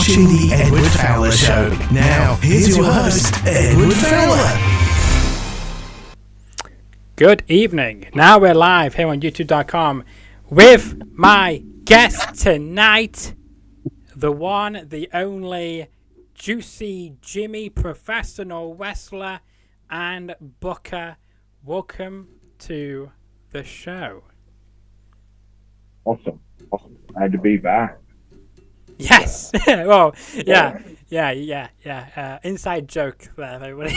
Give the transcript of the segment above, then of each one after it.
watching the Edward Fowler Show. Now, here's your host, Edward Fowler. Good evening. Now we're live here on YouTube.com with my guest tonight, the one, the only Juicy Jimmy, professional wrestler and booker. Welcome to the show. Awesome. Glad to be back. Yes. Well, yeah. Inside joke there, everybody.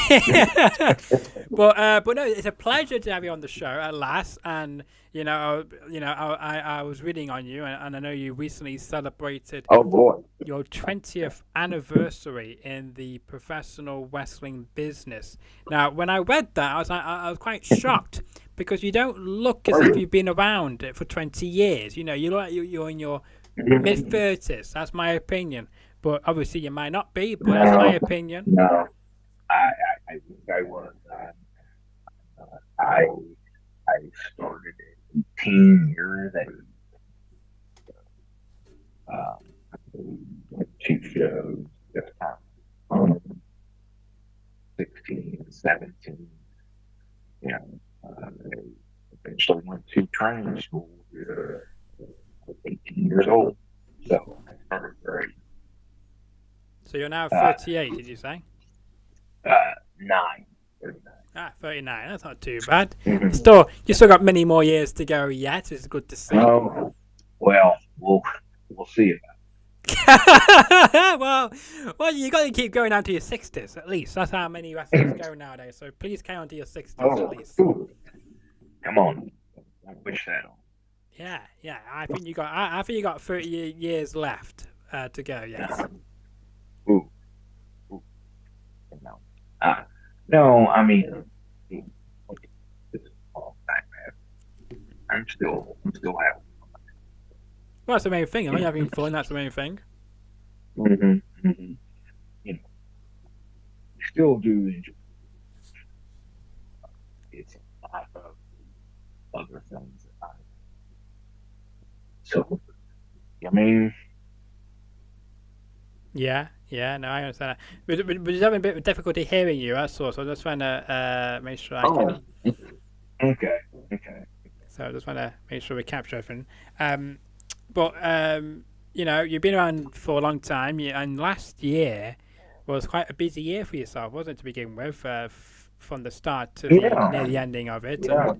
But no, it's a pleasure to have you on the show at last. And I was reading on you, and I know you recently celebrated your 20th anniversary in the professional wrestling business. Now, when I read that, I was quite shocked because you don't look as if you've been around for 20 years. You know, you look like you're in your mid-30s. That's my opinion. But obviously you might not be, but that's my opinion. No, I think I was. I started at 18 years old. 2 shows this time. 16, 17. Yeah. I eventually went to training school. 18 years old. So I started very. So you're now 38, did you say? 39. 39. That's not too bad. You still got many more years to go yet. It's good to see. Oh, well, we'll see about it. well, you got to keep going down to your 60s at least. That's how many wrestlers go nowadays. So please count on to your 60s at least. Come on, don't wish that on. Yeah. I think you got 30 years left to go. Yes. Ooh. No, I mean, this is all back, man. I'm still having fun. Well, that's the main thing. You're having fun. That's the main thing. You know, still do enjoy. It's a lot of other things that so, I mean. Yeah, no, I understand that. But just having a bit of difficulty hearing you, that's all. So I'm just trying to make sure I can. Okay. So I just want to make sure we capture everything. You've been around for a long time, and last year was quite a busy year for yourself, wasn't it, to begin with, from the start to near the ending of it. Yeah.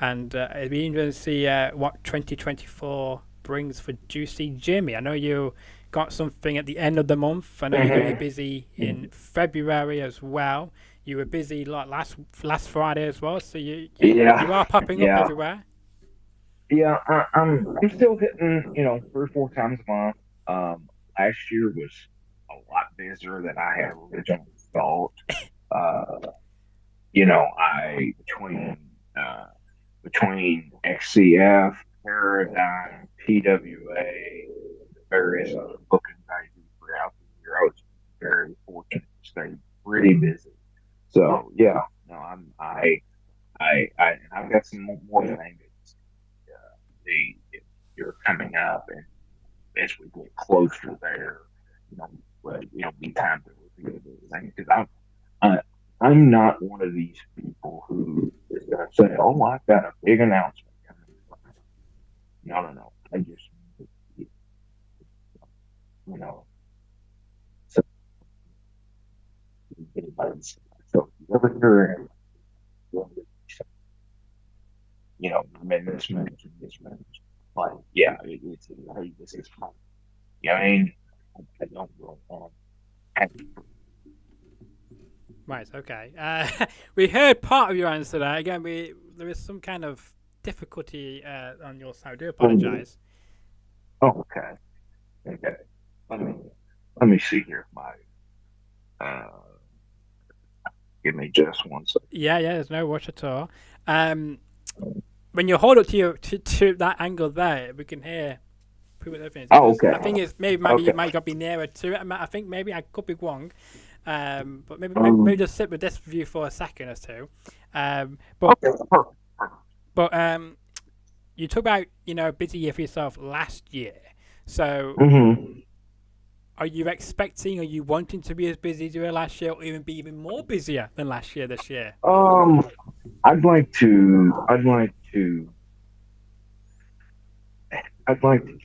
And it'd be interesting to see what 2024 brings for Juicy Jimmy. I know you got something at the end of the month. I know you're going to be busy in February as well. You were busy last Friday as well, so you are popping up everywhere. Yeah, I'm still hitting 3 or 4 times a month. Last year was a lot busier than I had originally thought. Between XCF, Paradigm, PWA, various other bookings I do throughout the year, I was very fortunate to stay pretty busy. So I've got some more things. You're coming up, and as we get closer there, it'll be time to review everything, because I'm not one of these people who is going to say, "Oh, I've got a big announcement coming." No. I just, so anybody's. So if you ever hear, this management, like, it's hey, this is fun. I mean, I don't go on. Right, okay. We heard part of your answer there. Again, there is some kind of difficulty on your side. I do apologize. Oh, okay. Let me see here. Give me just 1 second. Yeah, there's no rush at all. When you hold it to that angle there, we can hear pretty much everything. Oh, okay. I think it's maybe you might got to be nearer to it. I think maybe I could be wrong. But maybe just sit with this view for a second or two. But you talk about busy year for yourself last year. So are you expecting, are you wanting to be as busy as you were last year, or even be even more busier than last year this year? I'd like to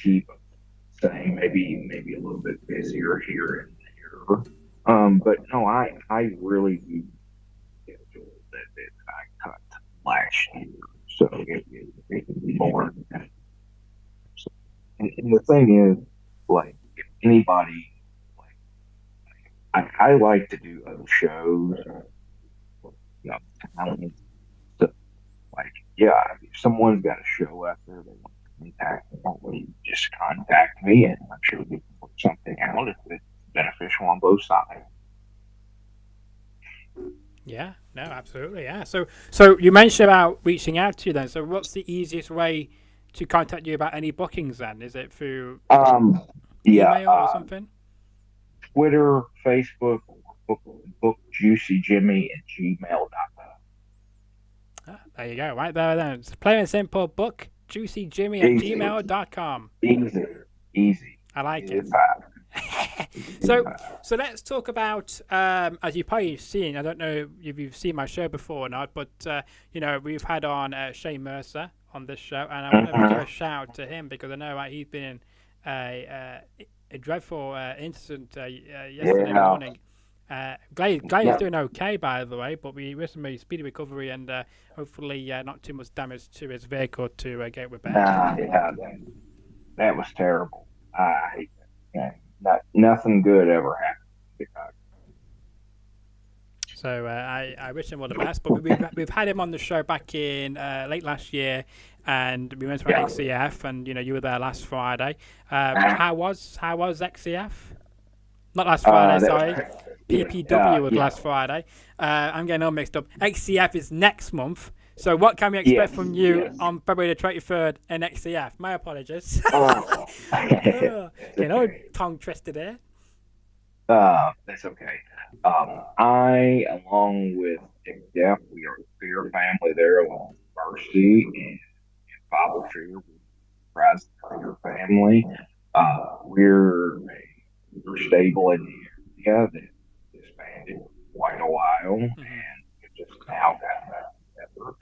keep saying maybe a little bit busier here and there. But no, I really do schedule that I cut last year, so it can be more. So, and the thing is, like, if anybody, like, I like to do other shows, you know, talent. So, like, yeah, if someone's got a show out there they want to contact me, well, just contact me, and I'm sure we can work something out if it's beneficial on both sides. Yeah, no, absolutely, yeah. So you mentioned about reaching out to you then. So what's the easiest way to contact you about any bookings then? Is it through Yeah, email or something? Twitter, Facebook, book Juicy Jimmy at gmail.com. There you go, right there then. It's plain and simple, book juicygimmy at gmail.com. Easy. I like Easy it. So let's talk about, as you've probably seen, I don't know if you've seen my show before or not, but we've had on Shane Mercer on this show, and I want to give a shout out to him because I know he's been in a dreadful incident yesterday morning. Glad he's doing okay, by the way, but we wish him a speedy recovery and hopefully not too much damage to his vehicle to get repaired. Yeah, that was terrible. I hate that. Nothing good ever happened. So I wish him all the best. But we've had him on the show back in late last year, and we went to XCF, and you were there last Friday. How was XCF? Not last Friday, sorry. PPW was last Friday. I'm getting all mixed up. XCF is next month. So what can we expect from you on February the 23rd in XCF? My apologies. Tongue twisted here. That's okay. I, along with XCF, we are a beer family there with Mercy and Fowler. We're a family. We're a stable in the area that disbanded for quite a while, and it just now got back together.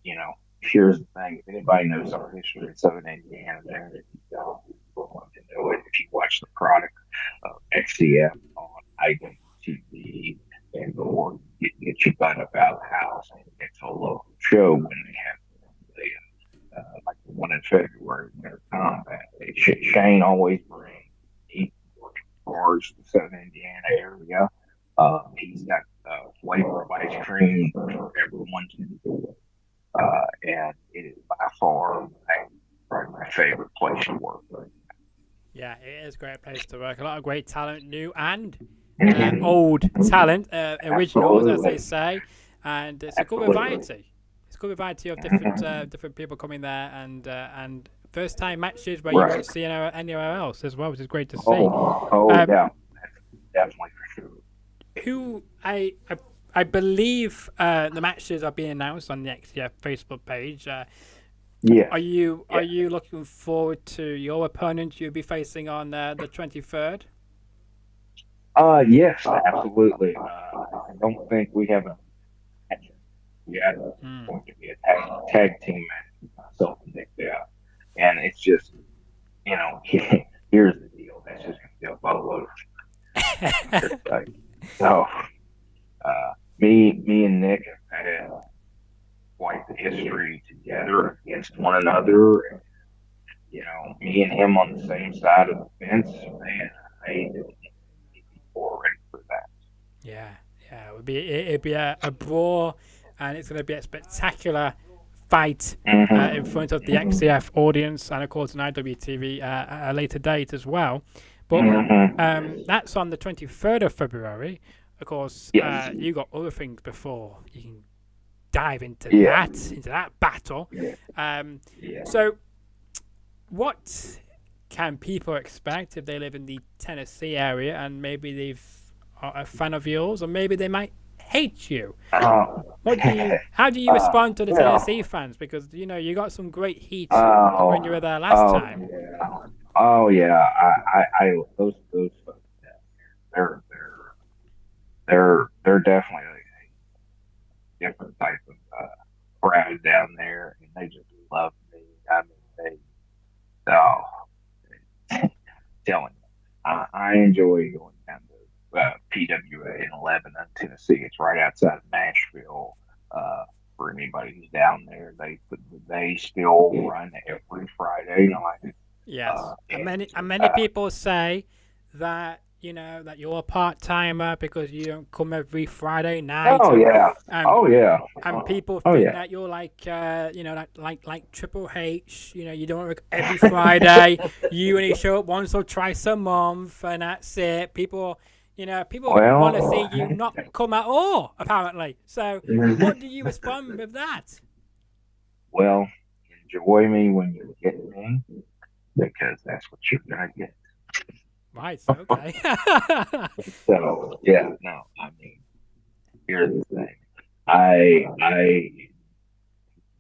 And here's the thing: if anybody knows our history in Southern Indiana, then you want to know it. If you watch the product of XCF on IWTV and or get your butt up out of the house and get to a local show when they have like the one in February when they're combat. Shane always brings cars to the Southern Indiana area. He's got flavor of ice cream for everyone to enjoy. And it is by far probably my favorite place to work. Yeah, it is a great place to work. A lot of great talent, new and old talent, originals, as they say. And it's a good variety. It's a good variety of different people coming there and first time matches where you won't see anywhere else as well, which is great to see. Yeah, definitely for sure. Who I believe the matches are being announced on the XCF Facebook page. Are you looking forward to your opponent you'll be facing on the 23rd? Yes, absolutely. I don't think we have a match yet. It's going to be a tag team match. Myself and Nick there. And it's just, here's the deal. That's just going to be a boatload. So, me and Nick have had quite the history together against one another. And, me and him on the same side of the fence, man, I ain't ready for that. Yeah, it'd be a brawl, and it's going to be a spectacular fight in front of the XCF audience and of course on IWTV at a later date as well. But that's on the 23rd of February. Of course, you got other things before you can dive into that battle. So what can people expect if they live in the Tennessee area and maybe they've are a fan of yours, or maybe they might hate you? How do you respond to the Tennessee fans? Because you got some great heat when you were there last time. Oh yeah, I those folks. They're they're they're definitely a different type of crowd down there, and they just love me. I mean, they telling you, I enjoy going down to PWA in Lebanon, Tennessee. It's right outside of Nashville. For anybody who's down there, they still run every Friday night. Yes, and And many people say that that you're a part timer because you don't come every Friday night, oh yeah, and oh yeah, and people oh think yeah, that you're like like Triple H. You don't work every Friday. You only show up once or twice a month, and that's it. People want to see well, you not come at all. Apparently, so what do you respond with that? well, enjoy me when you get me because that's what you're gonna get. Right. Okay. So yeah, no, I mean, here's the thing. I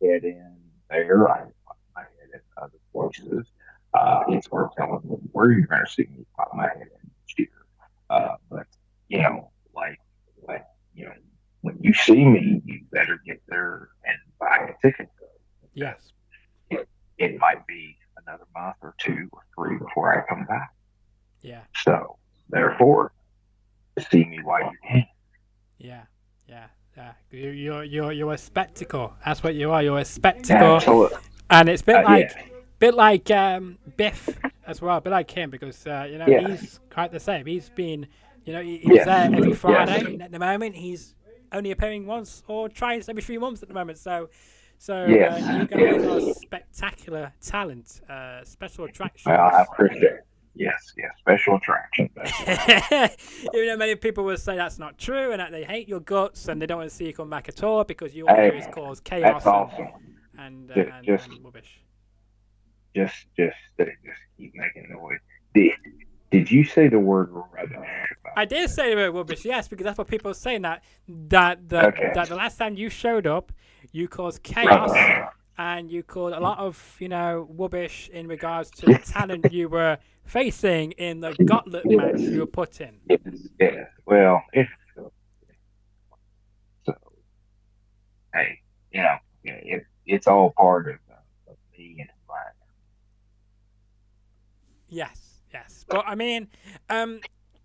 get in there. I pop my head in other places. It's worth telling me where you're going to see me pop my head in this year. But you know, like you know, when you see me, you better get there and buy a ticket. Yes. It might be another month or two or three before I come back. Yeah. So therefore, see me while you can. Yeah. Yeah. Yeah. You're a spectacle. That's what you are. You're a spectacle, Absolutely. and it's a Yeah. bit like Biff as well. A bit like him because Yeah. he's quite the same. He's been he's Yes. there every Friday. Yes. And at the moment, he's only appearing once or twice every 3 months at the moment. So Yes. you guys are Yes. spectacular talent, special Well, I attractions. appreciate it. Yes. Yes. Special attraction. Special attraction. Even though many people will say that's not true and that they hate your guts and they don't want to see you come back at all because you all do is Hey, cause that's chaos awesome. Just, and rubbish. just keep making noise. Did you say the word rubbish? I did say the word rubbish, yes, because that's what people are saying that Okay. the last time you showed up, you caused chaos Rubbish. and you caused a lot of rubbish in regards to the talent you were facing in the gauntlet match you were put in. Yes. Yes. Well, if so, hey, it's all part of me and mine. Yes, yes. But I mean,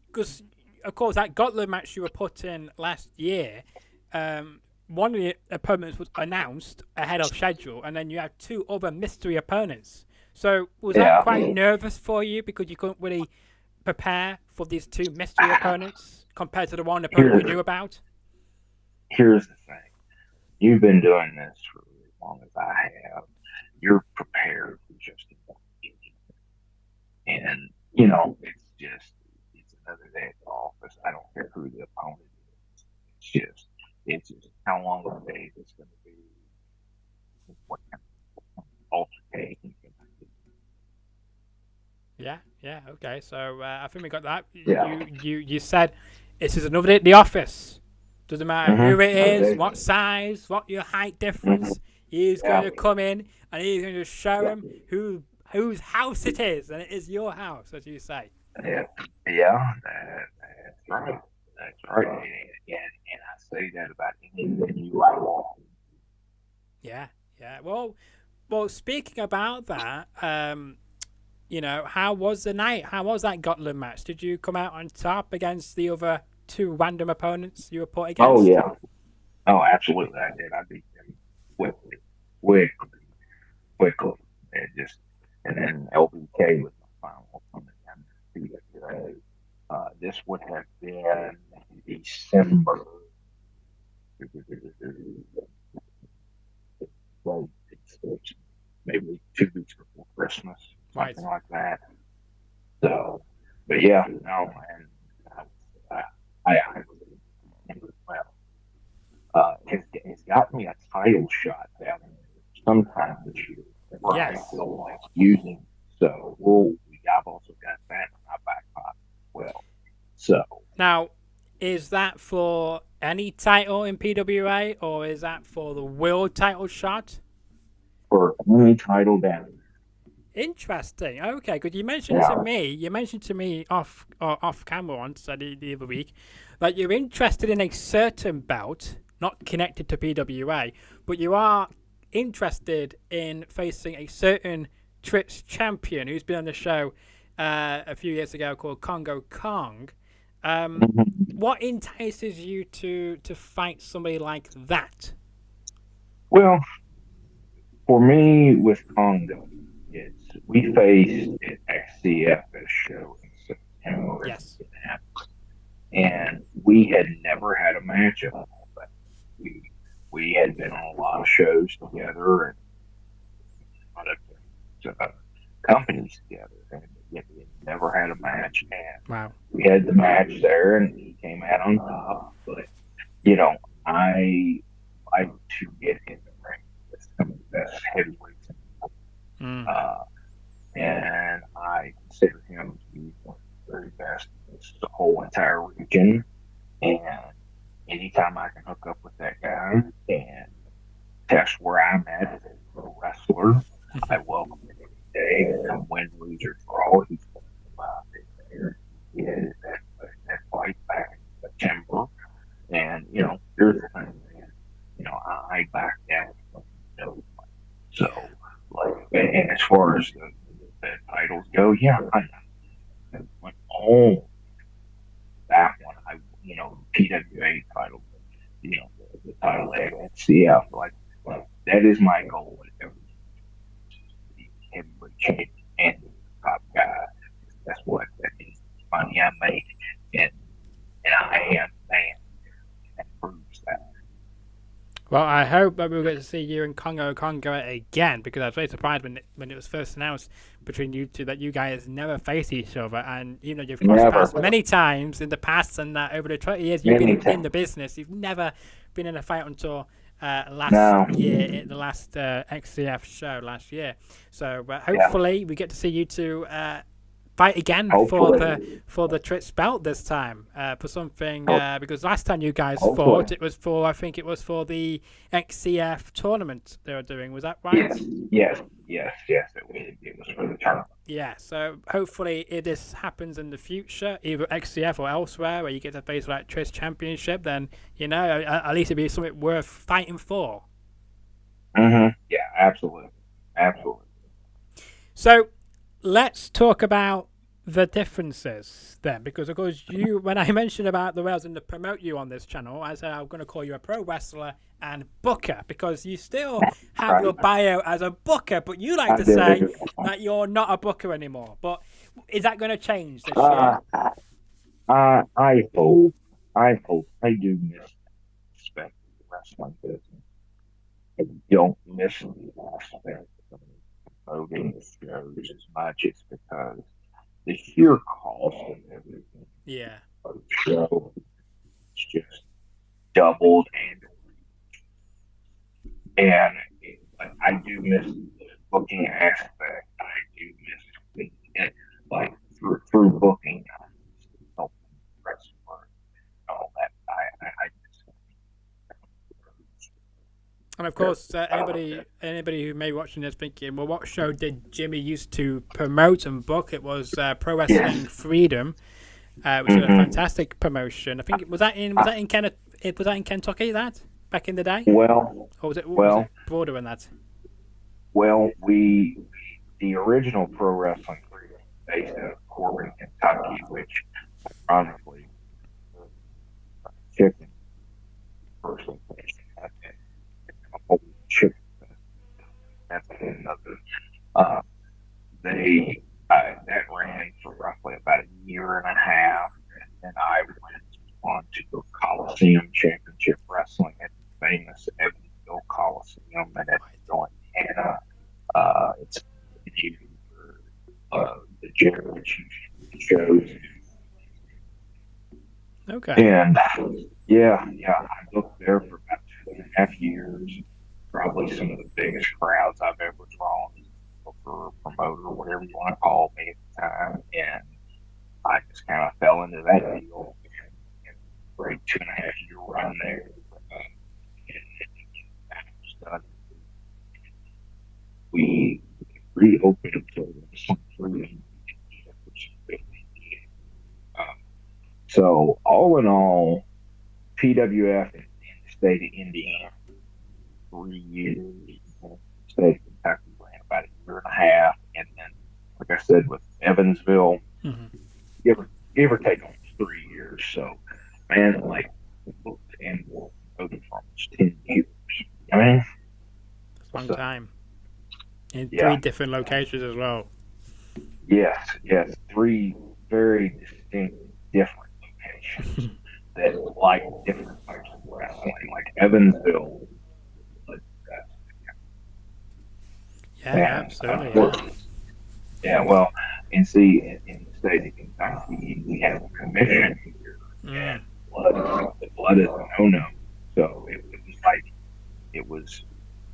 because of course that gauntlet match you were put in last year, one of the opponents was announced ahead of schedule, and then you had two other mystery opponents. So was that Yeah. quite nervous for you because you couldn't really prepare for these two mystery opponents compared to the one opponent you knew about? Here's the thing. You've been doing this for as long as I have. You're prepared for just about anything. And, it's another day at the office. I don't care who the opponent is. It's just how long of a day it's going to be. What kind of altercation can I do? Yeah, yeah, okay. So I think we got that. Yeah. You said this is another day at the office. Doesn't matter who it is, Okay. what size, what your height difference. He's going to come in and he's going to show him whose house it is, and it is your house, as you say. Yeah. Yeah. That's right. That's right. And I say that about anything you I want. Yeah, yeah. Well. Speaking about that, how was the night? How was that Gotland match? Did you come out on top against the other two random opponents you were put against? Oh yeah. Oh, absolutely. I did. I beat them quickly, quickly, quickly. And then LBK was my final opponent. This would have been December. Well, it's maybe 2 weeks before Christmas, Right. something like that. So, but yeah, no, and I well, it's got me a title shot down there sometime this year. Right. Yes. So like using I've also got that in my back pocket as well. So Now, is that for any title in PWA or is that for the world title shot? for any title down Interesting. Okay, because you mentioned to me off camera once the other week that you're interested in a certain belt, not connected to PWA, but you are interested in facing a certain Twitch champion who's been on the show a few years ago called Congo Kong. What entices you to fight somebody like that? Well, for me with Congo, we faced an XCF show in September. Yes. And we had never had a matchup. But we had been on a lot of shows together and a lot of companies together, and yet we had never had a match. And wow, we had the match there, and he came out on top. But I like to get in the ring with some of the best heavyweights, and I consider him to be one of the very best in the whole entire region. And anytime I can hook up with that guy and test where I'm at as a pro wrestler, I welcome it every day. Come win, lose, or draw. He's going to come out there. He had that fight back in September. And, here's the thing, man. I back down. So, and as far as the titles go, I went home. That one, PWA title, the title at CF, like that is my goal. Be heavyweight champion and top guy. That's what that means. Money I make, and I am man. That proves that. Well, I hope that we'll get to see you and Congo again, because I was very surprised when it was first announced between you two that you guys never faced each other, and you've crossed paths many times in the past, and over the 20 years you've been in the business, you've never been in a fight until last year at the last XCF show last year. So hopefully we get to see you two fight again for the Twitch belt this time, for something, because last time you guys fought, it was for the XCF tournament they were doing. Was that right? Yes. It was for the tournament. Yeah. So hopefully this happens in the future, either XCF or elsewhere, where you get to face like Twitch Championship. Then at least it'd be something worth fighting for. Yeah. Absolutely. So let's talk about the differences then, because of course when I mentioned about the way I was going to promote you on this channel, I said I'm going to call you a pro wrestler and booker, because you still have your bio as a booker, but you like to say that you're not a booker anymore. But is that going to change this year? I hope. I do miss the wrestling business. I don't miss the aspect of promoting the shows as much. It's because the sheer cost of everything. Yeah. Of the show, it's just doubled and I do miss the booking aspect. I do miss it, like through booking, helping wrestling, all that. I miss it. And of course, anybody who may be watching this thinking, well, what show did Jimmy used to promote and book? It was Pro Wrestling Freedom, which was a fantastic promotion. I think was that in Kentucky that back in the day? Well, or was it broader than that? Well, the original Pro Wrestling Freedom based out of Corbin, Kentucky, which ironically chicken first location. Chicken. That's another. That ran for roughly about a year and a half, and then I went on to the Coliseum Championship Wrestling at the famous Evansville Coliseum, and that's going Montana. It's the general shows. Okay. And I booked there for about 2.5 years. Probably some of the biggest crowds I've ever drawn, or promoter, whatever you want to call me at the time. And I just kind of fell into that deal. And great 2.5 year run there. We reopened until So all in all, PWF in the state of Indiana, 3 years. State of Kentucky ran about a year and a half, and then, like I said, with Evansville, Mm-hmm. give or take almost 3 years. So, man, like and voted for almost 10 years. I mean, It's a long so time. In yeah, 3 different locations as well. yes, three very distinct, different locations that like different types of wrestling, like Evansville. Like, Yeah, man, absolutely. Yeah. yeah, well, and see, in the state of Kentucky, we have a commission here, and Mm. blood is a no-no. So it was like it was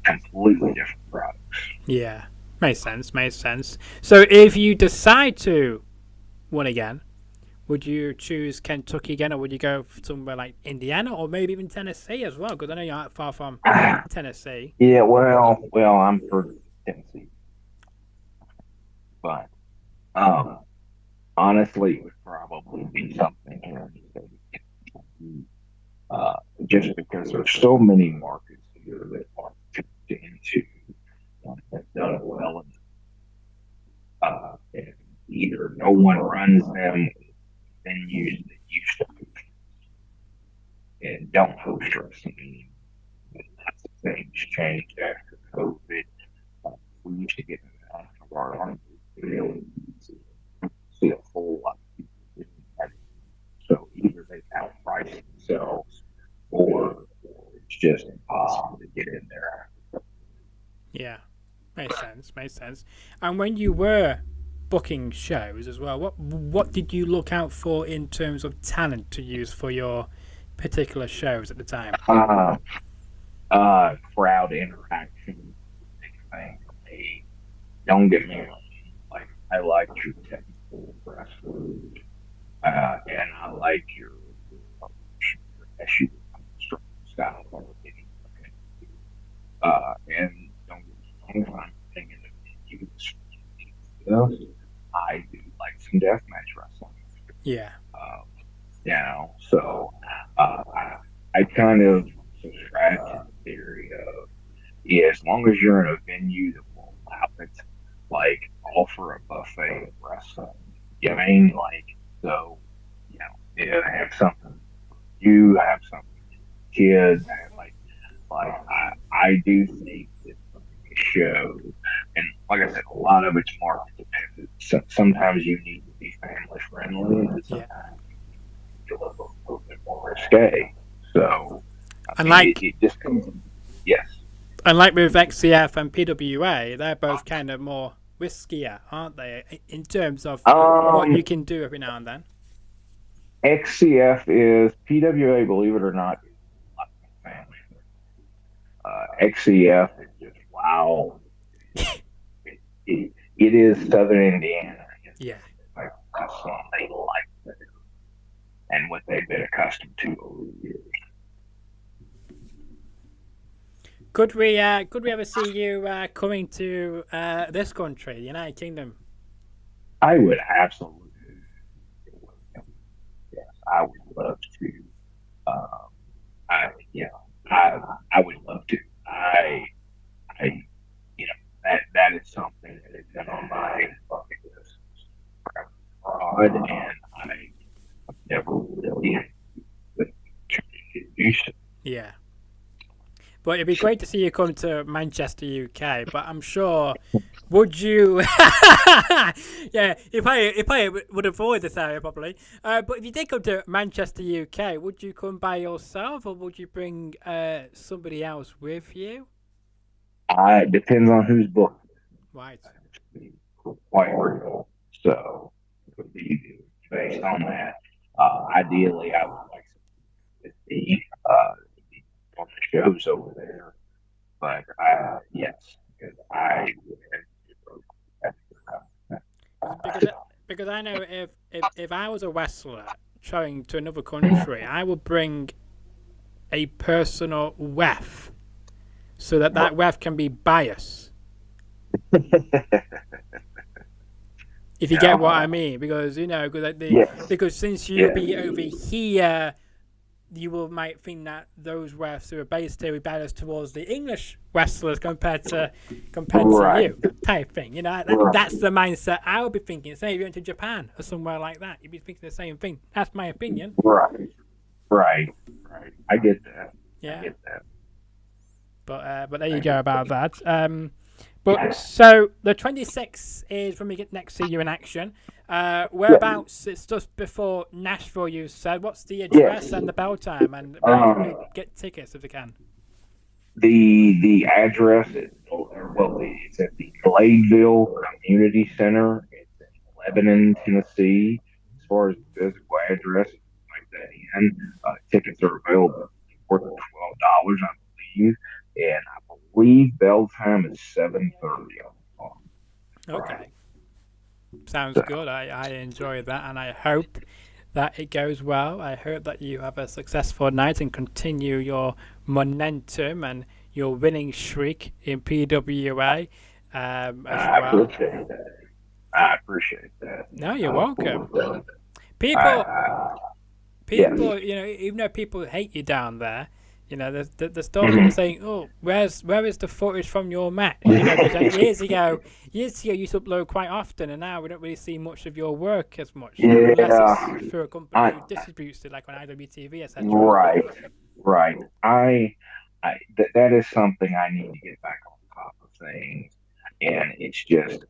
completely different products. Yeah. Makes sense. Makes sense. So if you decide to win again, would you choose Kentucky again, or would you go somewhere like Indiana, or maybe even Tennessee as well? Because I know you're not far from Tennessee. Yeah, well, I'm for Tennessee, but um, honestly, it would probably be something here in the state of Kentucky, just because there's so many markets here that are picked into have done well, and either no one runs them, venues that used to host and don't host wrestling. Lots of things changed after COVID. We used to get out of our army really easy, see a whole lot of people doing that. So either they outprice themselves, or it's just impossible to get in there. Yeah. Makes sense. Makes sense. And when you were booking shows as well, what did you look out for in terms of talent to use for your particular shows at the time? Crowd interaction, big thing for me. Don't get me wrong. Like I like your technical wrestling, and I like your SU style of everything. And don't get me wrong, I'm thinking of you. I do like some deathmatch wrestling. Yeah. Um, so I kind of subscribe to the theory of, yeah, as long as you're in a venue that will allow it, like offer a buffet of wrestling. You know what I mean? Like, so, yeah, have something for you, have something for kids, have I do think that a show, and like I said, a lot of it's market dependent. So sometimes you need to be family friendly, and Yeah. sometimes you a little bit more risque. So, I And mean, like it just comes. Yes. and like with XCF and PWA, they're both kind of more riskier, aren't they? In terms of what you can do every now and then. XCF is PWA, believe it or not, is a lot of family. XCF is just wow. It is Southern Indiana. Yeah. Like that's something they like there, and what they've been accustomed to over the years. Could we ever see you coming to this country, the United Kingdom? I would absolutely. Yes, I would love to. Um, I would love to. I, that is something that has been on my bucket list abroad, and I've never really had the opportunity to do so. Yeah. But it'd be great to see you come to Manchester, UK. But I'm sure, would you? Yeah, you probably would avoid this area probably. But if you did come to Manchester, UK, would you come by yourself, or would you bring somebody else with you? It depends on who's booked. Right. Quite real. So it would be based on that. Ideally, I would like to be on the shows over there. But yes, because I Because I know if I was a wrestler traveling to another country, I would bring a personal ref, so that ref can be biased. If you get what I mean, because because since you'll be over here, you might think that those wrestlers who are based here will be better towards the English wrestlers compared to you, type thing. That's the mindset I would be thinking. Say if you went to Japan or somewhere like that, you'd be thinking the same thing. That's my opinion. Right. I get that. Yeah. I get that. But there you go about that. So the 26th is when we get next to you in action. Whereabouts? It's just before Nashville. You said. What's the address and the bell time, and get tickets if you can. The address is it's at the Gladeville Community Center. It's in Lebanon, Tennessee. As far as the physical address, like that in. Tickets are available for $12, I believe, and I believe bell time is 7:30. Okay. Sounds good. I enjoy that, and I hope that it goes well. I hope that you have a successful night and continue your momentum and your winning streak in PWA as well. I appreciate that. No, you're welcome. People, even though people hate you down there, they're still saying, "Oh, where is the footage from your match?" Years ago, you used to upload quite often, and now we don't really see much of your work as much. Unless it's through a company who distributes it, like on IWTV, etc. Right. That is something I need to get back on top of things, and it's just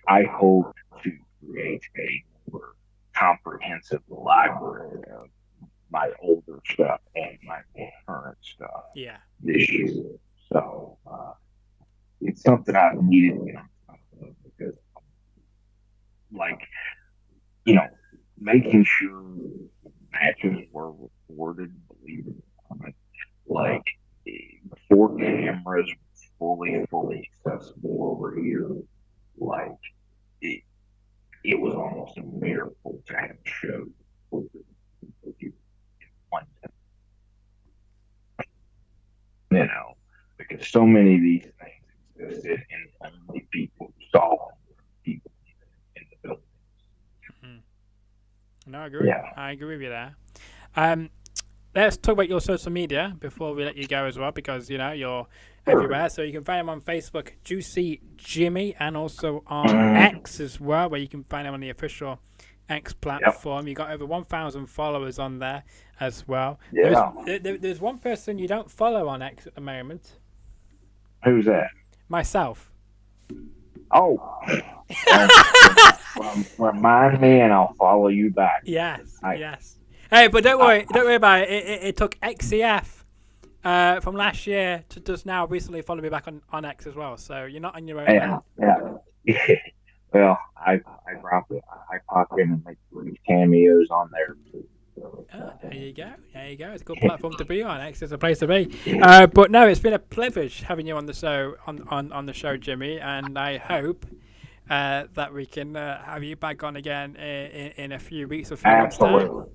I hope to create a more comprehensive library of my older stuff and my current stuff this year. So it's something I've needed to get on top of because, making sure matches were recorded, believe it or not, before cameras were fully accessible over here, it was almost a miracle to have shows. Because so many of these things existed and only people who saw them were people in the buildings. No, I agree. Yeah. I agree with you there. Let's talk about your social media before we let you go as well, because you're everywhere. So you can find him on Facebook, Juicy Jimmy, and also on X as well, where you can find him on the official X platform. You got over 1,000 followers on there as well. Yeah. There's one person you don't follow on X at the moment. Who's that? Myself. Oh. Remind me, and I'll follow you back. Yes. Hey, but don't worry about it. It took XCF from last year to just now recently follow me back on X as well. So you're not on your own. Yeah. Well, I pop in and make cameos on there too. There you go. It's a good platform to be on. X is a place to be. But no, it's been a privilege having you on the show, on the show, Jimmy. And I hope that we can have you back on again in a few weeks or few months' time.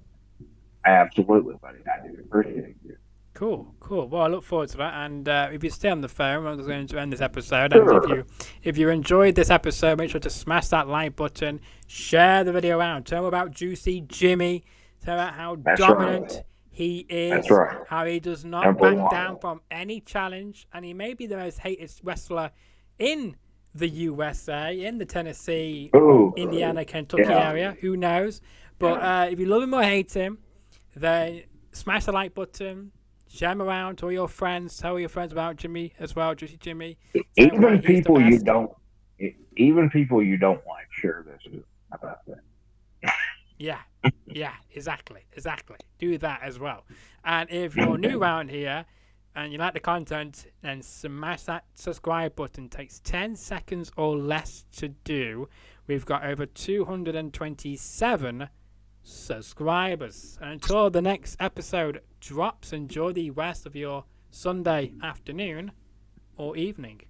Absolutely, buddy. I do appreciate you. Cool. Well, I look forward to that. And if you stay on the phone, I'm going to end this episode. Sure. And if you enjoyed this episode, make sure to smash that like button, share the video around, tell them about Juicy Jimmy, tell about how dominant he is, how he does not back down from any challenge, and he may be the most hated wrestler in the USA, in the Tennessee, Indiana, Kentucky area. Who knows? But if you love him or hate him, then smash the like button. Share him around to all your friends. Tell your friends about Jimmy as well, Juicy Jimmy. Even people you don't like, share this about that. Yeah, exactly. Do that as well. And if you're new around here and you like the content, then smash that subscribe button. It takes 10 seconds or less to do. We've got over 227 subscribers. And until the next episode drops, enjoy the rest of your Sunday afternoon or evening.